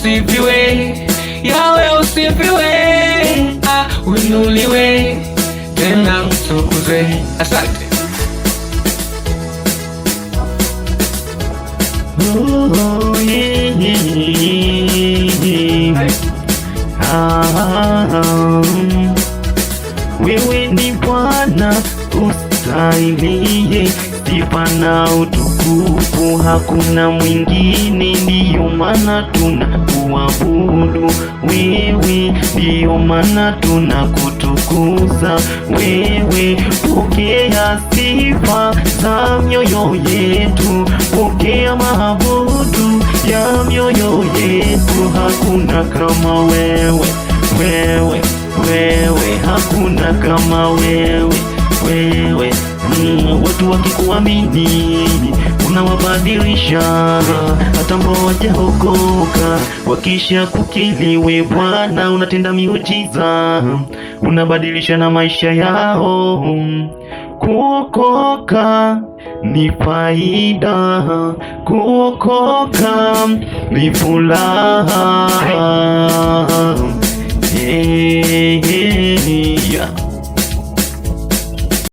usifiwe, Yawe usifiwe, uinuliwe tena utukuzwe. Asante. Oh, yeah, wewe ni Bwana ustahiliye sifa na utukufu, hakuna mwingine, ndiyo maana tunakuabudu wewe, ndiyo maana tunakutukuza wewe. Pokea sifa za mioyo yetu, pokea maabudu ya mioyo yetu. Hakuna kama wewe, wewe, hakuna kama wewe. Watu wakikuamini unawabadilisha, hata ambao hawajaokoka wakisha kukiliwe Bwana, unatenda miujiza, unabadilisha na maisha yao. Kuokoka ni faida, kuokoka ni furaha.